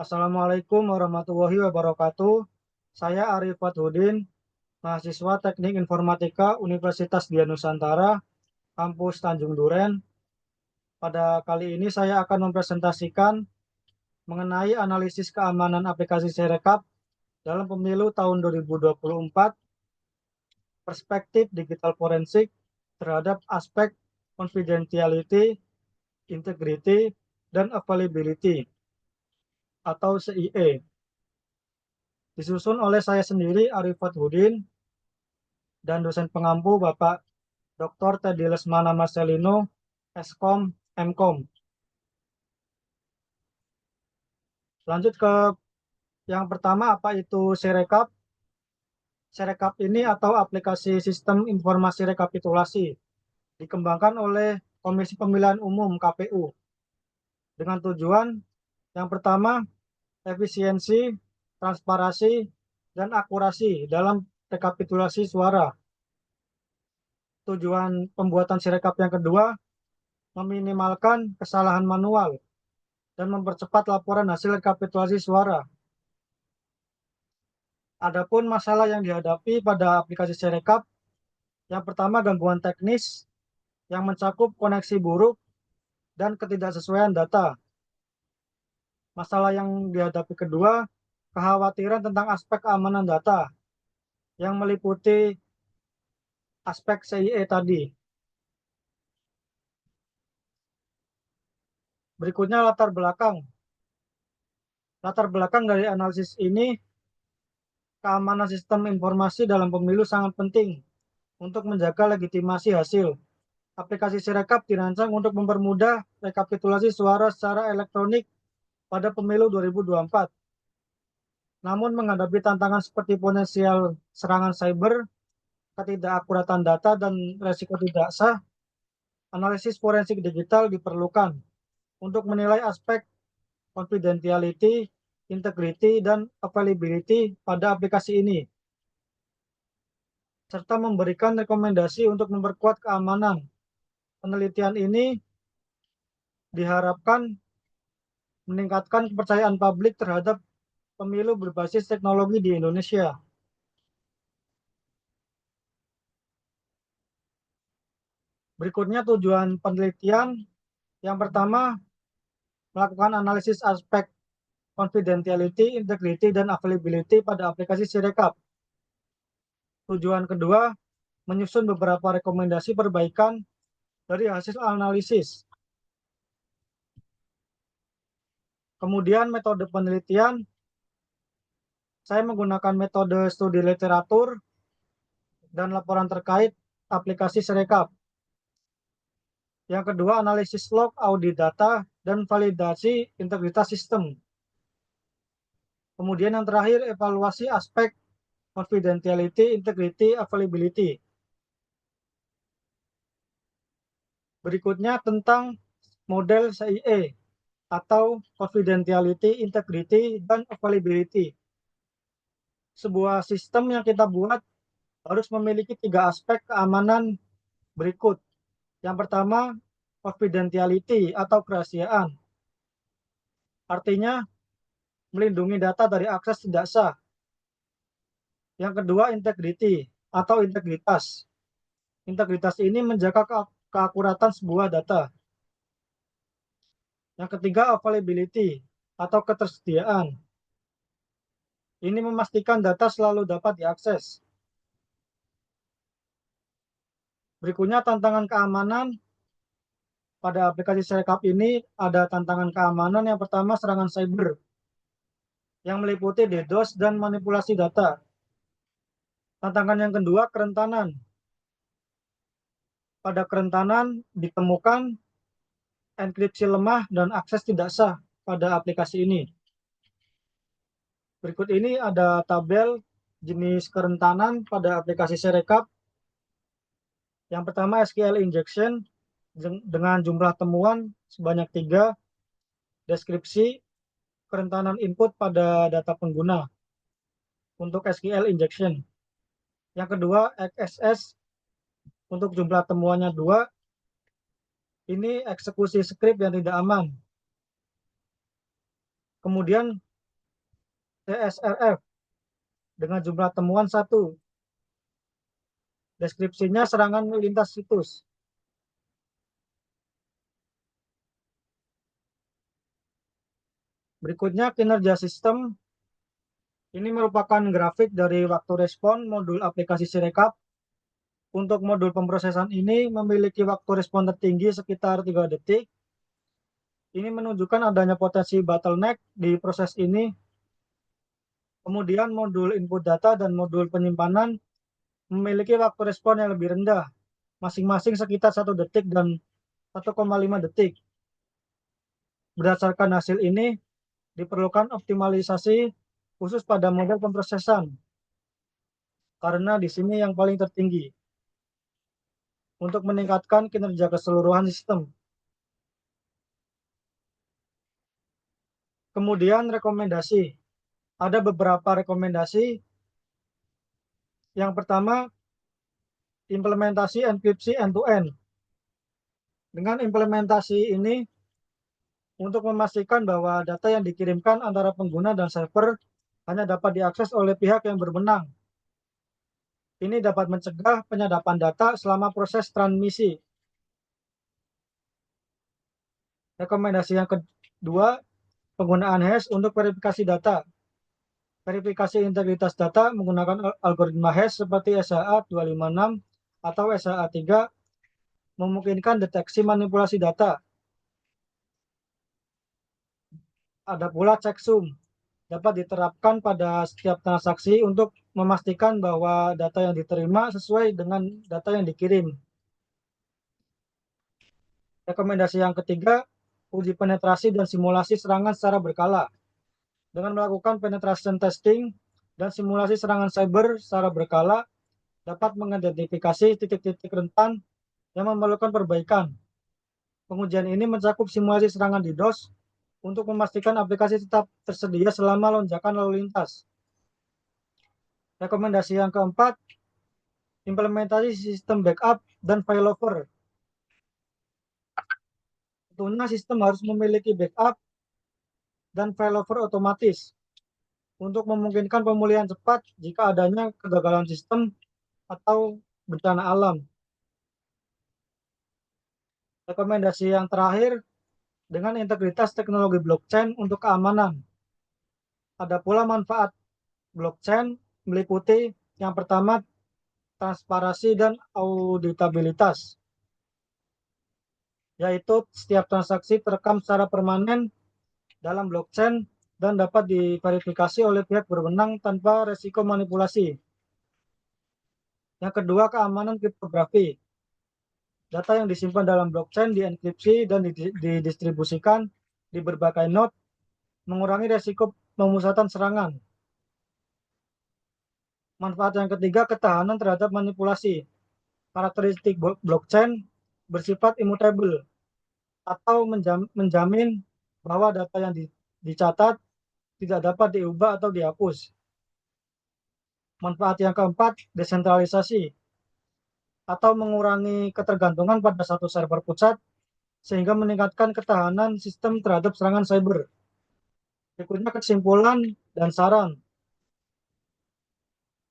Assalamualaikum warahmatullahi wabarakatuh. Saya Arif Fathudin, mahasiswa Teknik Informatika Universitas Dian Nusantara, kampus Tanjung Duren. Pada kali ini saya akan mempresentasikan mengenai analisis keamanan aplikasi Sirekap dalam pemilu tahun 2024, perspektif digital forensik terhadap aspek confidentiality, integrity, dan availability atau CIE. Disusun oleh saya sendiri, Arif Fathudin, dan dosen pengampu Bapak Dr. Teddy Lesmana Marcelino, Eskom, Mkom. Lanjut ke yang pertama, apa itu Sirekap? Sirekap ini atau aplikasi sistem informasi rekapitulasi dikembangkan oleh Komisi Pemilihan Umum KPU dengan tujuan yang pertama, efisiensi, transparansi, dan akurasi dalam rekapitulasi suara. Tujuan pembuatan Sirekap yang kedua, meminimalkan kesalahan manual dan mempercepat laporan hasil rekapitulasi suara. Adapun masalah yang dihadapi pada aplikasi Sirekap, yang pertama gangguan teknis yang mencakup koneksi buruk dan ketidaksesuaian data. Masalah yang dihadapi kedua, kekhawatiran tentang aspek keamanan data yang meliputi aspek CIE tadi. Berikutnya latar belakang. Latar belakang dari analisis ini, keamanan sistem informasi dalam pemilu sangat penting untuk menjaga legitimasi hasil. Aplikasi Sirekap dirancang untuk mempermudah rekapitulasi suara secara elektronik pada pemilu 2024. Namun menghadapi tantangan seperti potensial serangan cyber, ketidakakuratan data, dan resiko tidak sah, analisis forensik digital diperlukan untuk menilai aspek confidentiality, integrity, dan availability pada aplikasi ini, serta memberikan rekomendasi untuk memperkuat keamanan. Penelitian ini diharapkan meningkatkan kepercayaan publik terhadap pemilu berbasis teknologi di Indonesia. Berikutnya tujuan penelitian. Yang pertama, melakukan analisis aspek confidentiality, integrity, dan availability pada aplikasi Sirekap. Tujuan kedua, menyusun beberapa rekomendasi perbaikan dari hasil analisis. Kemudian metode penelitian, saya menggunakan metode studi literatur dan laporan terkait aplikasi Sirekap. Yang kedua, analisis log, audit data, dan validasi integritas sistem. Kemudian yang terakhir, evaluasi aspek confidentiality, integrity, availability. Berikutnya tentang model CIE atau confidentiality, integrity, dan availability. Sebuah sistem yang kita buat harus memiliki 3 aspek keamanan berikut. Yang pertama, confidentiality atau kerahasiaan. Artinya, melindungi data dari akses tidak sah. Yang kedua, integrity atau integritas. Integritas ini menjaga keakuratan sebuah data. Yang ketiga, availability atau ketersediaan. Ini memastikan data selalu dapat diakses. Berikutnya, tantangan keamanan. Pada aplikasi Sirekap ini ada tantangan keamanan. Yang pertama, serangan cyber yang meliputi DDoS dan manipulasi data. Tantangan yang kedua, kerentanan. Pada kerentanan ditemukan enkripsi lemah dan akses tidak sah pada aplikasi ini. Berikut ini ada tabel jenis kerentanan pada aplikasi Sirekap. Yang pertama, SQL injection dengan jumlah temuan sebanyak 3, deskripsi kerentanan input pada data pengguna untuk SQL injection. Yang kedua, XSS untuk jumlah temuannya 2, ini eksekusi skrip yang tidak aman. Kemudian CSRF dengan jumlah temuan 1. Deskripsinya serangan lintas situs. Berikutnya kinerja sistem. Ini merupakan grafik dari waktu respon modul aplikasi Sirekap. Untuk modul pemrosesan ini memiliki waktu respon tertinggi sekitar 3 detik. Ini menunjukkan adanya potensi bottleneck di proses ini. Kemudian modul input data dan modul penyimpanan memiliki waktu respon yang lebih rendah, masing-masing sekitar 1 detik dan 1,5 detik. Berdasarkan hasil ini, diperlukan optimalisasi khusus pada model pemrosesan, karena di sini yang paling tertinggi untuk meningkatkan kinerja keseluruhan sistem. Kemudian rekomendasi. Ada beberapa rekomendasi. Yang pertama, implementasi enkripsi end-to-end. Dengan implementasi ini, untuk memastikan bahwa data yang dikirimkan antara pengguna dan server hanya dapat diakses oleh pihak yang berwenang. Ini dapat mencegah penyadapan data selama proses transmisi. Rekomendasi yang kedua, penggunaan hash untuk verifikasi data. Verifikasi integritas data menggunakan algoritma hash seperti SHA-256 atau SHA-3 memungkinkan deteksi manipulasi data. Ada pula checksum, dapat diterapkan pada setiap transaksi untuk memastikan bahwa data yang diterima sesuai dengan data yang dikirim. Rekomendasi yang ketiga, uji penetrasi dan simulasi serangan secara berkala. Dengan melakukan penetration testing dan simulasi serangan cyber secara berkala, dapat mengidentifikasi titik-titik rentan yang memerlukan perbaikan. Pengujian ini mencakup simulasi serangan DDoS untuk memastikan aplikasi tetap tersedia selama lonjakan lalu lintas. Rekomendasi yang keempat, implementasi sistem backup dan failover. Tentunya sistem harus memiliki backup dan failover otomatis untuk memungkinkan pemulihan cepat jika adanya kegagalan sistem atau bencana alam. Rekomendasi yang terakhir, dengan integritas teknologi blockchain untuk keamanan. Ada pula manfaat blockchain meliputi yang pertama, transparansi dan auditabilitas, yaitu setiap transaksi terekam secara permanen dalam blockchain dan dapat diverifikasi oleh pihak berwenang tanpa resiko manipulasi. Yang kedua, keamanan kriptografi. Data yang disimpan dalam blockchain dienkripsi dan didistribusikan di berbagai node, mengurangi resiko pemusatan serangan. Manfaat yang ketiga, ketahanan terhadap manipulasi. Karakteristik blockchain bersifat immutable atau menjamin bahwa data yang dicatat tidak dapat diubah atau dihapus. Manfaat yang keempat, desentralisasi atau mengurangi ketergantungan pada satu server pusat sehingga meningkatkan ketahanan sistem terhadap serangan cyber. Berikutnya kesimpulan dan saran.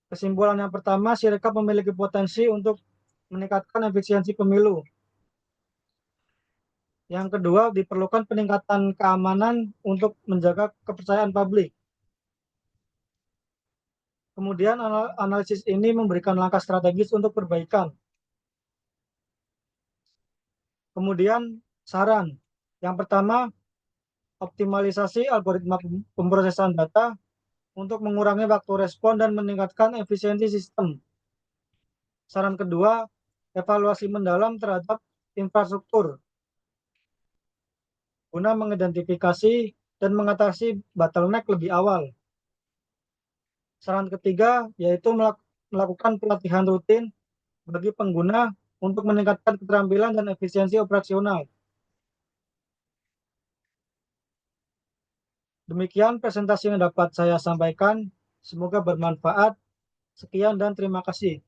Kesimpulan yang pertama, Sirekap memiliki potensi untuk meningkatkan efisiensi pemilu. Yang kedua, diperlukan peningkatan keamanan untuk menjaga kepercayaan publik. Kemudian analisis ini memberikan langkah strategis untuk perbaikan. Kemudian saran. Yang pertama, optimalisasi algoritma pemrosesan data untuk mengurangi waktu respon dan meningkatkan efisiensi sistem. Saran kedua, evaluasi mendalam terhadap infrastruktur guna mengidentifikasi dan mengatasi bottleneck lebih awal. Saran ketiga yaitu melakukan pelatihan rutin bagi pengguna untuk meningkatkan keterampilan dan efisiensi operasional. Demikian presentasi yang dapat saya sampaikan. Semoga bermanfaat. Sekian dan terima kasih.